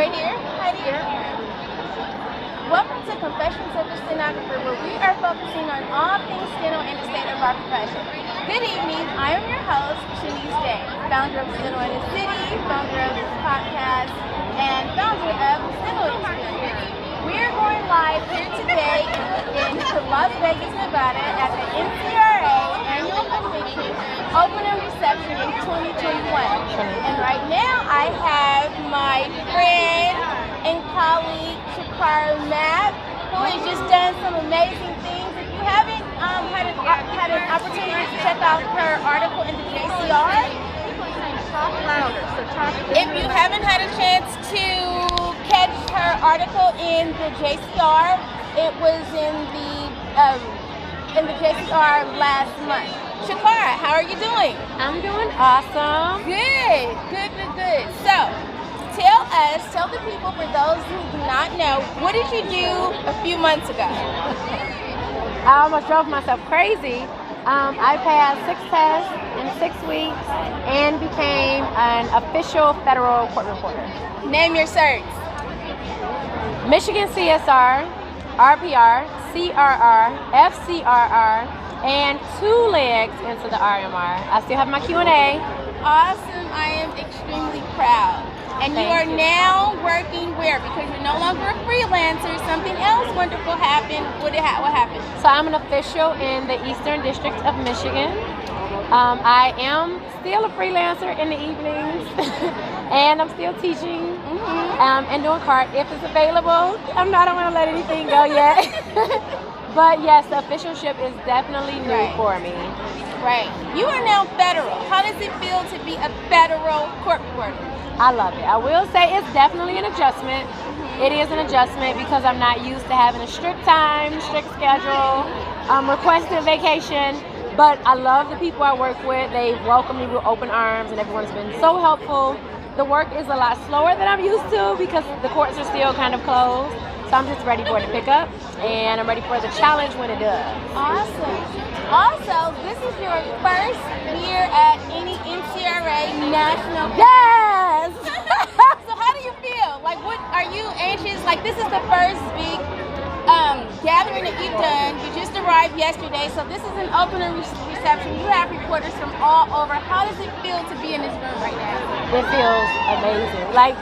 right here. Hi there. Welcome to Confessions of a Stenographer, where we are focusing on all things steno and the state of our profession. Good evening. I am your host, Shaunise, founder of Steno in the City, founder of this podcast, and founder of Steno Experience. We are going live here today in Las Vegas, Nevada at the NCRA annual convention opening reception in 2021. And right now I have my friend and colleague Shacara Mapp, who has just done some amazing things. If you haven't had an opportunity to check out her article in the JCR, if you haven't had a chance to catch her article in the JCR, it was in the JCR last month. Shacara, how are you doing? I'm doing awesome. Good. So, tell the people, for those who do not know, what did you do a few months ago? I almost drove myself crazy. I passed 6 tests in 6 weeks and became an official federal court reporter. Name your certs. Michigan CSR, RPR, CRR, FCRR, and 2 legs into the RMR. I still have my Q&A. Awesome. I am extremely proud. And you are now working where? Because you're no longer a freelancer. Something else wonderful happened. What happened? So I'm an official in the Eastern District of Michigan. I am still a freelancer in the evenings, and I'm still teaching and doing CART if it's available. I don't want to let anything go yet. But yes, the officialship is definitely new for me. Right. You are now federal. How does it feel to be a federal court reporter? I love it. I will say it's definitely an adjustment. It is an adjustment because I'm not used to having a strict time, strict schedule, requested vacation. But I love the people I work with. They welcome me with open arms, and everyone's been so helpful. The work is a lot slower than I'm used to because the courts are still kind of closed. So I'm just ready for it to pick up, and I'm ready for the challenge when it does. Awesome. Also, this is your first year at any NCRA national. Yes! So how do you feel? Like, what are you anxious? Like, this is the first big gathering that you've done. You just arrived yesterday, so this is an opening reception. You have reporters from all over. How does it feel to be in this room right now? It feels amazing. Like,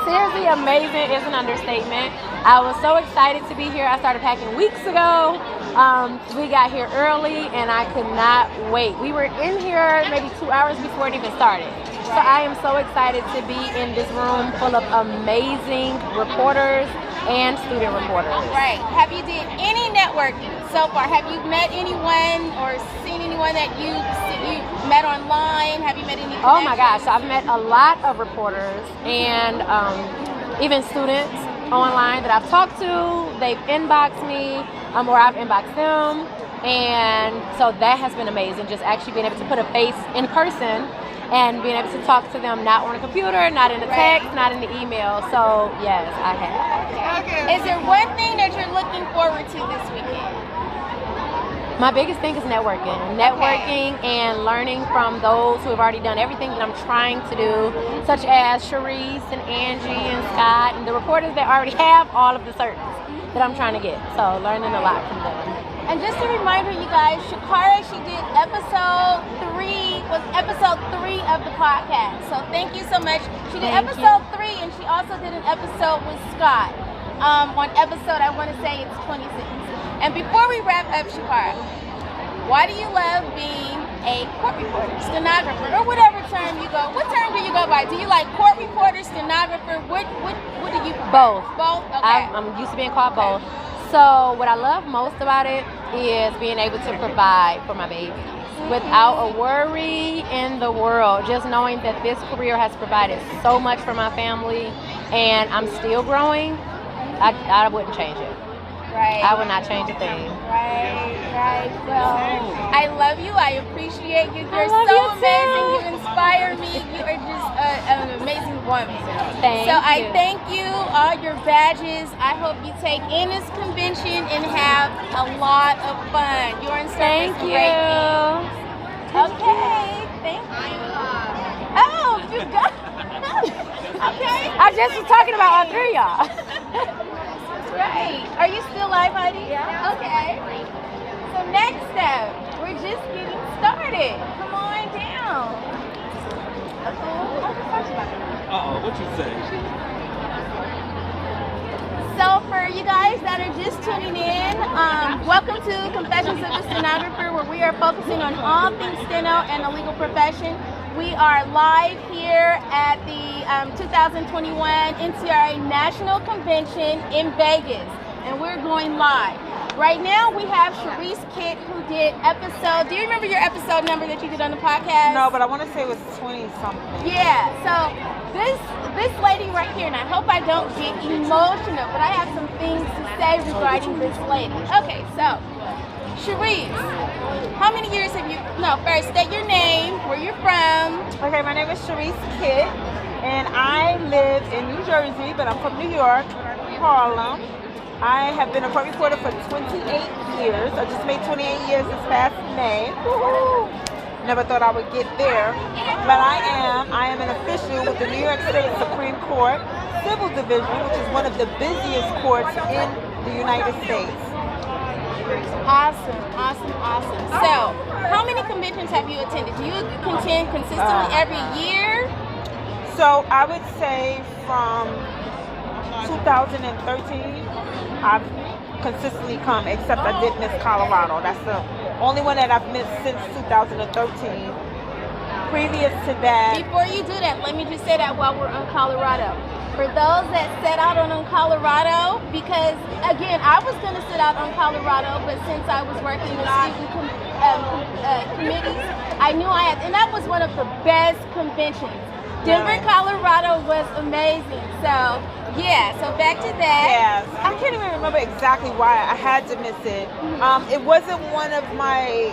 seriously, amazing is an understatement. I was so excited to be here. I started packing weeks ago. We got here early, and I could not wait. We were in here maybe 2 hours before it even started. So I am so excited to be in this room full of amazing reporters and student reporters. Right. Have you did any networking so far? Have you met anyone or seen anyone that you met online? Have you met any connections? Oh my gosh, I've met a lot of reporters and even students online that I've talked to. They've inboxed me or I've inboxed them, and so that has been amazing, just actually being able to put a face in person and being able to talk to them not on a computer, not in a text, not in the email. So yes, I have. Okay. Is there one thing that you're looking forward to this weekend? My biggest thing is networking and learning from those who have already done everything that I'm trying to do, such as Charisse and Angie and Scott and the reporters that already have all of the certs that I'm trying to get. So learning a lot from them. And just a reminder, you guys, Shacara, she did episode 3 of the podcast. So thank you so much. She did episode 3, and she also did an episode with Scott. On episode, I want to say it's 26. And before we wrap up, Shacara, why do you love being a court reporter, stenographer, or whatever term you go? What term do you go by? Do you like court reporter, stenographer? What do you prefer? Both. Okay. I'm used to being called both. So what I love most about it is being able to provide for my babies without a worry in the world. Just knowing that this career has provided so much for my family, and I'm still growing. I wouldn't change it. Right. I would not change a thing. Right. Well, I love you. I appreciate you. You're so you amazing. You inspire me. You are just an amazing woman. Thank you. I thank you. All your badges. I hope you take in this convention and have a lot of fun. You're in service. Thank you. Okay. Thank you. Oh, you got. Okay. I just was talking about all three of y'all. Right. Are you still live, Heidi? Yeah. Okay. So next step, we're just getting started. Come on down. Uh-oh, what you say? So for you guys that are just tuning in, welcome to Confessions of a Stenographer, where we are focusing on all things steno and the legal profession. We are live here at the 2021 NCRA National Convention in Vegas, and we're going live. Right now we have Charisse Kitt, who did episode, do you remember your episode number that you did on the podcast? No, but I want to say it was 20-something. Yeah, so this lady right here, and I hope I don't get emotional, but I have some things to say regarding this lady. Okay, so Charisse, how many years have you, first state your name, where you're from. Okay, my name is Charisse Kitt, and I live in New Jersey, but I'm from New York, Harlem. I have been a court reporter for 28 years. I just made 28 years this past May. Woo-hoo. Never thought I would get there, but I am an official with the New York State Supreme Court Civil Division, which is one of the busiest courts in the United States. Awesome. So, how many conventions have you attended? Do you contend consistently every year? So I would say from 2013, I've consistently come, except I did miss Colorado. That's the only one that I've missed since 2013. Previous to that... Before you do that, let me just say that while we're on Colorado. For those that set out on Colorado, because again, I was going to sit out on Colorado, but since I was working with student committees, I knew I had, and that was one of the best conventions. Denver, Colorado was amazing. So, yeah, so back to that. Yes, I can't even remember exactly why I had to miss it. It wasn't one of my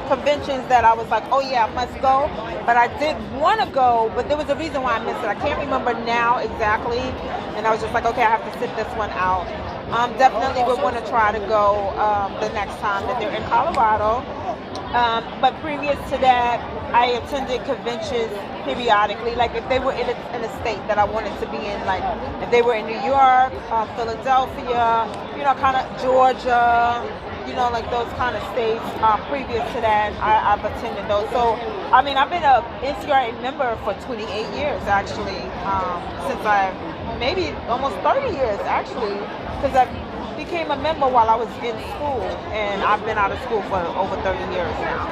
conventions that I was like, oh yeah, I must go. But I did want to go, but there was a reason why I missed it. I can't remember now exactly. And I was just like, okay, I have to sit this one out. Definitely would want to try to go the next time that they're in Colorado. But previous to that, I attended conventions periodically, like if they were in a state that I wanted to be in, like if they were in New York, Philadelphia, kind of Georgia, like those kind of states. Previous to that, I've attended those. So, I mean, I've been a NCRA member for 28 years, actually, since maybe almost 30 years, actually, because I became a member while I was in school, and I've been out of school for over 30 years now.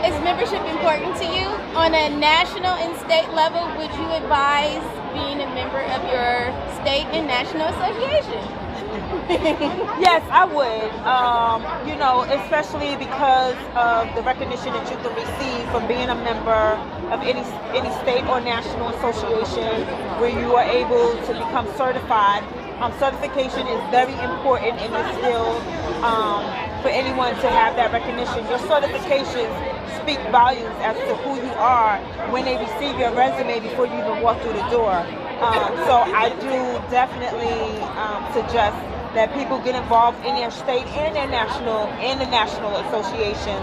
Is membership important to you? On a national and state level, would you advise being a member of your state and national association? Yes, I would. Especially because of the recognition that you can receive from being a member of any state or national association where you are able to become certified. Certification is very important in this field for anyone to have that recognition. Your certifications speak volumes as to who you are when they receive your resume before you even walk through the door. So I do definitely suggest that people get involved in their state and their national association.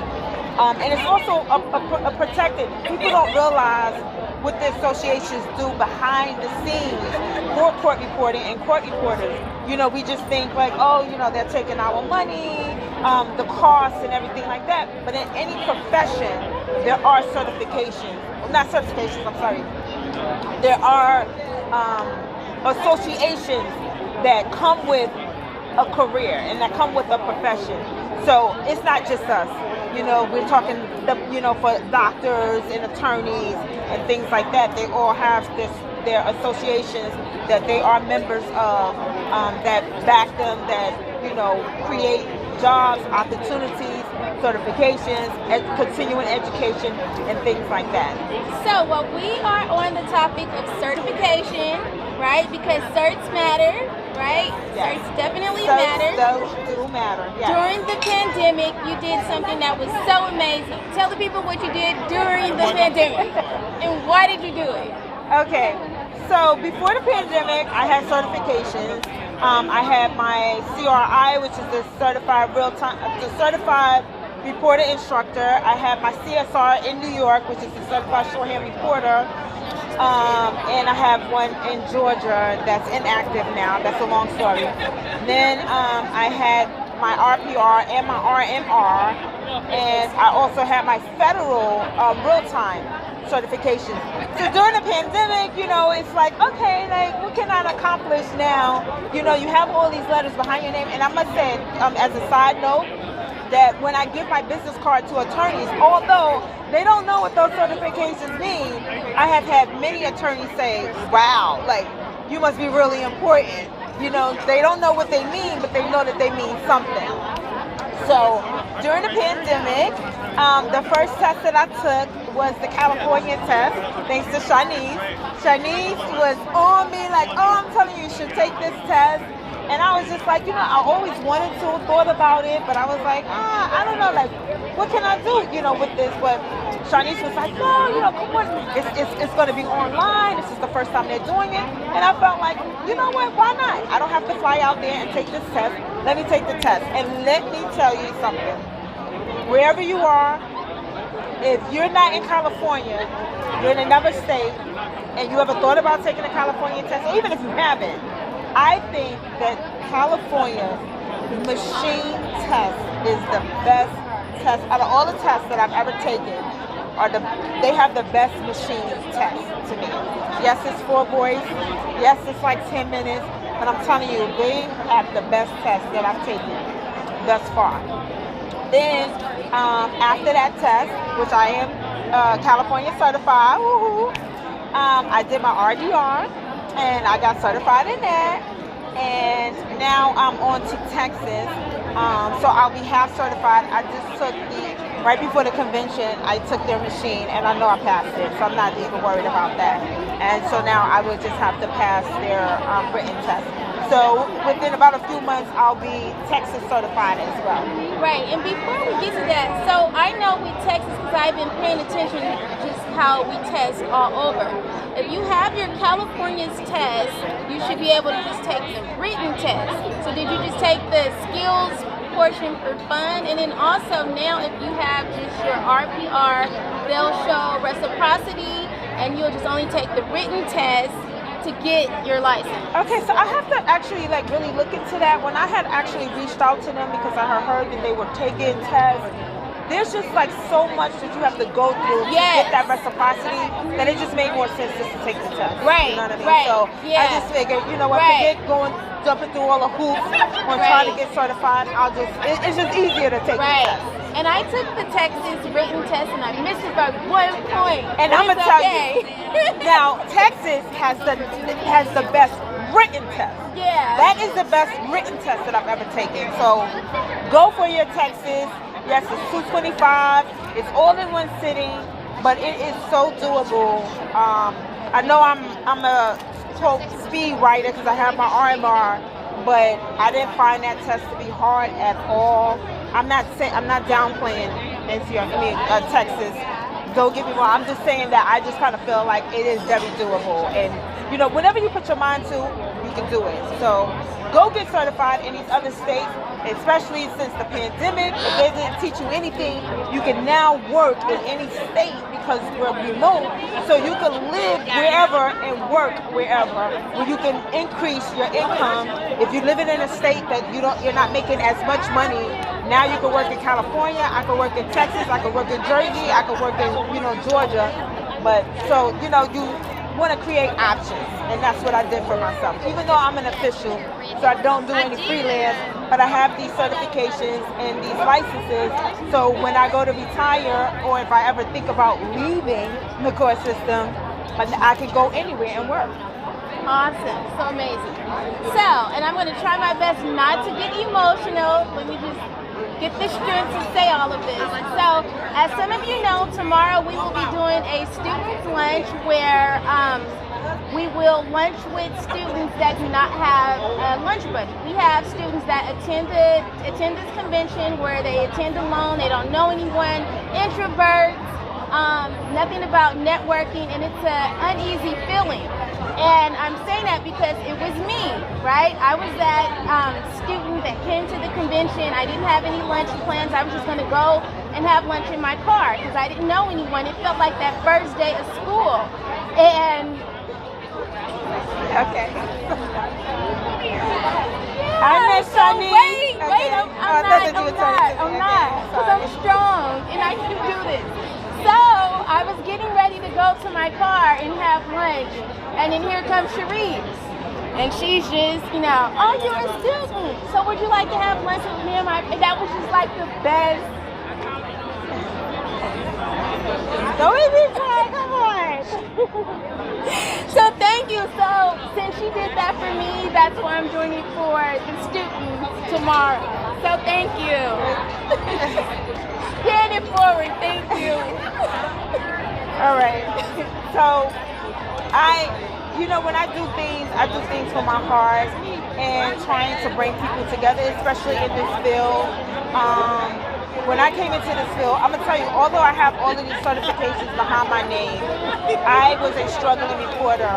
And it's also a protected. People don't realize what the associations do behind the scenes for court reporting and court reporters. We just think like, oh, they're taking our money, the costs and everything like that. But in any profession, there are certifications. Well, not certifications, I'm sorry. There are associations that come with a career and that come with a profession. So it's not just us. We're talking, for doctors and attorneys and things like that. They all have their associations that they are members of, that back them, that, create jobs, opportunities, certifications, continuing education, and things like that. So, we are on the topic of certification, right? Because certs matter, right? Yes. Certs definitely matter. Those do matter, yes. During the pandemic, you did something that was so amazing. Tell the people what you did during the pandemic, and why did you do it? Okay, so before the pandemic, I had certifications. I had my CRI, which is the certified reporter instructor. I had my CSR in New York, which is the certified shorthand reporter. and I have one in Georgia that's inactive now. That's a long story. Then I had my RPR and my RMR, and I also had my federal real-time certification. So during the pandemic, you know, it's like, okay, like, what can I accomplish now? You know, you have all these letters behind your name, and I must say, as a side note, that when I give my business card to attorneys, although they don't know what those certifications mean, I have had many attorneys say, wow, like, you must be really important. You know, they don't know what they mean, but they know that they mean something. So during the pandemic, the first test that I took was the California test, thanks to Shaunise. Shaunise was on me like, oh, I'm telling you, you should take this test. And I was just like, you know, I always wanted to, thought about it, but I was like, I don't know, like, what can I do, you know, with this? But Shaunise was like, no, you know, come on, it's going to be online. This is the first time they're doing it. And I felt like, you know what, why not? I don't have to fly out there and take this test. Let me take the test. And let me tell you something. Wherever you are, if you're not in California, you're in another state, and you ever thought about taking a California test, or even if you haven't, I think that California machine test is the best test. Out of all the tests that I've ever taken, they have the best machine test to me. Yes, it's 4 voice. Yes, it's like 10 minutes. But I'm telling you, they have the best test that I've taken thus far. Then, after that test, which I am California certified, I did my RDR. And I got certified in that, and now I'm on to Texas, so I'll be half certified. I just took right before the convention, I took their machine, and I know I passed it, so I'm not even worried about that. And so now I will just have to pass their written test. So within about a few months, I'll be Texas certified as well. Right, and before we get to that, so I know with Texas, because I've been paying attention to just how we test all over. If you have your California's test, you should be able to just take the written test. So did you just take the skills portion for fun? And then also now if you have just your RPR, they'll show reciprocity, and you'll just only take the written test to get your license. Okay, so I have to actually like really look into that. When I had actually reached out to them because I had heard that they were taking tests, there's just like so much that you have to go through to get that reciprocity that it just made more sense just to take the test. Right. You know what I mean? Right. So I just figured, you know what, forget jumping through all the hoops on trying to get certified. It's just easier to take the test. And I took the Texas written test and I missed it by 1 point. And I'm gonna tell you, now Texas has the best written test. Yeah. That is the best written test that I've ever taken. So go for your Texas. Yes, it's 225. It's all in one sitting, but it is so doable. I know I'm a quote speed writer because I have my RMR, but I didn't find that test to be hard at all. I'm not downplaying NCRA, Texas. Don't get me wrong. I'm just saying that I just kind of feel like it is very doable, and you know, whatever you put your mind to, you can do it. So go get certified in these other states, especially since the pandemic. If they didn't teach you anything, you can now work in any state because we're remote. So you can live wherever and work wherever, where you can increase your income. If you're living in a state that you're not making as much money, now you can work in California, I can work in Texas, I can work in Jersey, I can work in, Georgia. But so, you want to create options, and that's what I did for myself. Even though I'm an official, so I don't do any freelance, but I have these certifications and these licenses, so when I go to retire, or if I ever think about leaving the court system, I can go anywhere and work. Awesome, so amazing. So, and I'm going to try my best not to get emotional. Let me just get the strength to say all of this. So, as some of you know, tomorrow we will be doing a students' lunch where we will lunch with students that do not have a lunch buddy. We have students that attend this convention where they attend alone, they don't know anyone, introverts, nothing about networking, and it's an uneasy feeling. And I'm saying that because it was me, right? I was that student that came to the convention. I didn't have any lunch plans. I was just going to go and have lunch in my car because I didn't know anyone. It felt like that first day of school. And Okay. I miss So Shaunise. wait, Okay. I'm Oh, not, nothing to do I'm with not, Shaunise. I'm Okay, not, because I'm sorry. strong and I can do this. So I was getting ready to go to my car and have lunch, and then here comes Charisse. And she's just, oh, you're a student. So would you like to have lunch with me and and that was just like the best. Don't make me cry, come on. So thank you. So since she did that for me, that's why I'm doing it for the students tomorrow. So thank you. Paying it forward, thank you. All right. So when I do things from my heart and trying to bring people together, especially in this field. When I came into this field, I'm gonna tell you, although I have all of these certifications behind my name, I was a struggling reporter.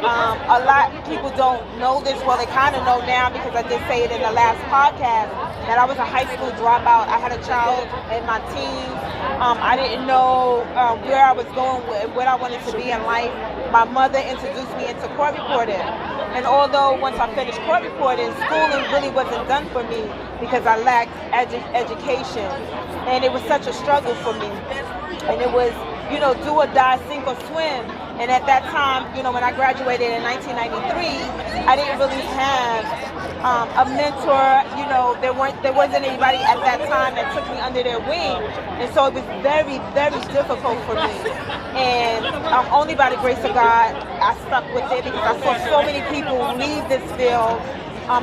A lot of people don't know this. Well, they kind of know now because I did say it in the last podcast that I was a high school dropout. I had a child in my teens. I didn't know where I was going with what I wanted to be in life. My mother introduced me into court reporting. And although once I finished court reporting, schooling really wasn't done for me because I lacked education. And it was such a struggle for me. And it was, do or die, sink or swim. And at that time, when I graduated in 1993, I didn't really have a mentor. There wasn't anybody at that time that took me under their wing. And so it was very, very difficult for me. And only by the grace of God, I stuck with it because I saw so many people leave this field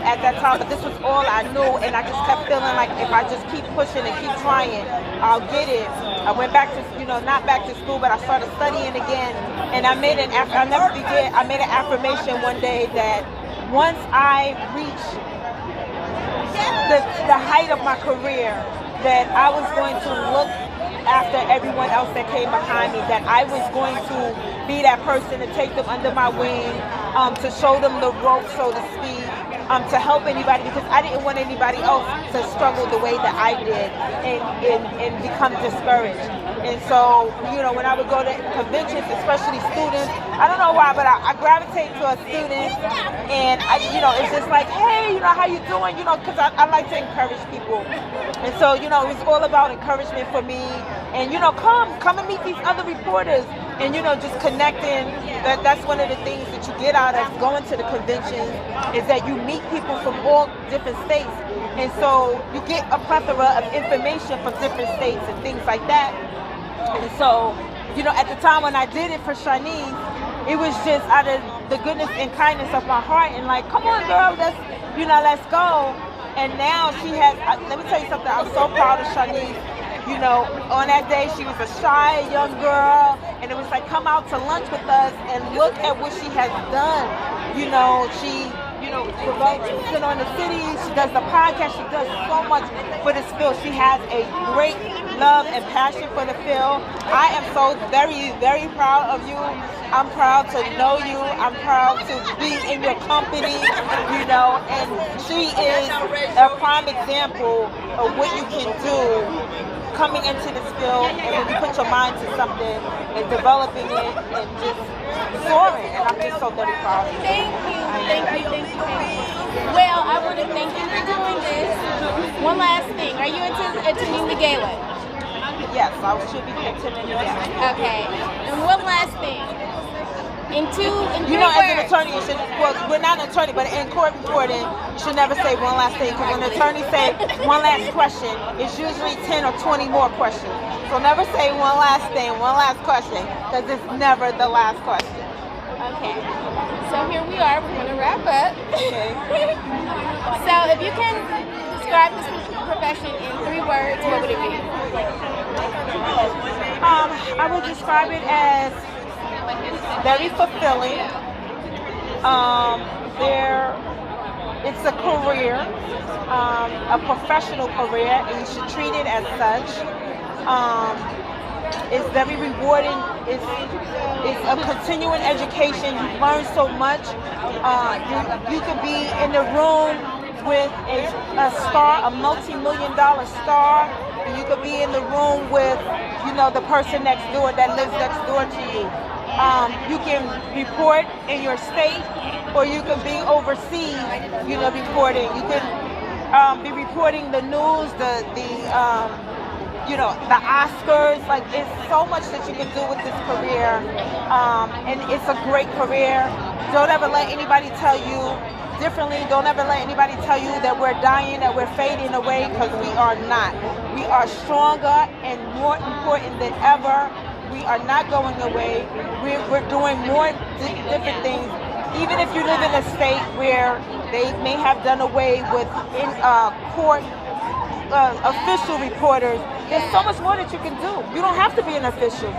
at that time, but this was all I knew, and I just kept feeling like if I just keep pushing and keep trying, I'll get it. I went back to, not back to school, but I started studying again, and I'll never forget, I made an affirmation one day that once I reach the height of my career, that I was going to look after everyone else that came behind me, that I was going to be that person to take them under my wing, to show them the ropes, so to speak, to help anybody, because I didn't want anybody else to struggle the way that I did and become discouraged. And so, when I would go to conventions, especially students, I don't know why, but I gravitate to a student, and it's just like, hey, how you doing? Because I like to encourage people. And so, it was all about encouragement for me. And, come and meet these other reporters. And, just connecting. That's one of the things that you get out of going to the conventions, is that you meet people from all different states. And so you get a plethora of information from different states and things like that. And so, at the time when I did it for Shaunise, it was just out of the goodness and kindness of my heart, and like, come on, girl, let's go. And now she has, let me tell you something, I'm so proud of Shaunise. On that day, she was a shy young girl, and it was like, come out to lunch with us and look at what she has done. She promotes Sit on the City, she does the podcast, she does so much for this field. She has a great love and passion for the field. I am so very, very proud of you. I'm proud to know you. I'm proud to be in your company, and she is a prime example of what you can do coming into this field, and when you put your mind to something and developing it and just soaring. And I'm just so very proud of you. Thank you. Well, I want to thank you for doing this. One last thing. Are you attending the gala? Yes, I should be attending the gala. Okay. And one last thing. In three as an words. attorney, you should, well, we're not an attorney, but in court reporting, you should never say one last thing, because when an attorney say one last question, it's usually 10 or 20 more questions. So never say one last thing, one last question, because it's never the last question. Okay. So here we are. We're going to wrap up. Okay. So if you can describe this profession in 3 words, what would it be? I would describe it as very fulfilling. It's a career, a professional career, and you should treat it as such. It's very rewarding. It's a continuing education. You learn so much. You could be in the room with a star, a multi-million-dollar star, and you could be in the room with, the person next door that lives next door to you. You can report in your state, or you can be overseas, reporting. You can be reporting the news, the Oscars. Like, it's so much that you can do with this career, and it's a great career. Don't ever let anybody tell you differently. Don't ever let anybody tell you that we're dying, that we're fading away, because we are not. We are stronger and more important than ever. We are not going away. We're doing more different things. Even if you live in a state where they may have done away with court official reporters, there's so much more that you can do. You don't have to be an official.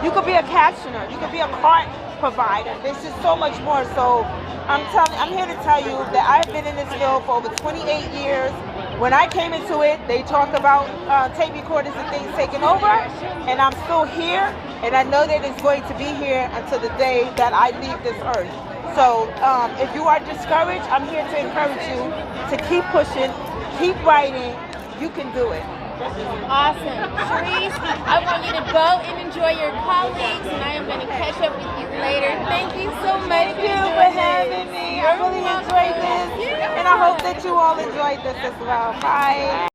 You could be a captioner. You could be a cart provider. There's just so much more. So I'm here to tell you that I've been in this field for over 28 years. When I came into it, they talked about tape recorders and things taking over, and I'm still here, and I know that it's going to be here until the day that I leave this earth. So if you are discouraged, I'm here to encourage you to keep pushing, keep writing. You can do it. Awesome. Charisse, I want you to go and enjoy your colleagues, and I am going to catch up with you later. Thank you so much. Thank you for having me. I really enjoyed this, and I hope that you all enjoyed this as well. Bye.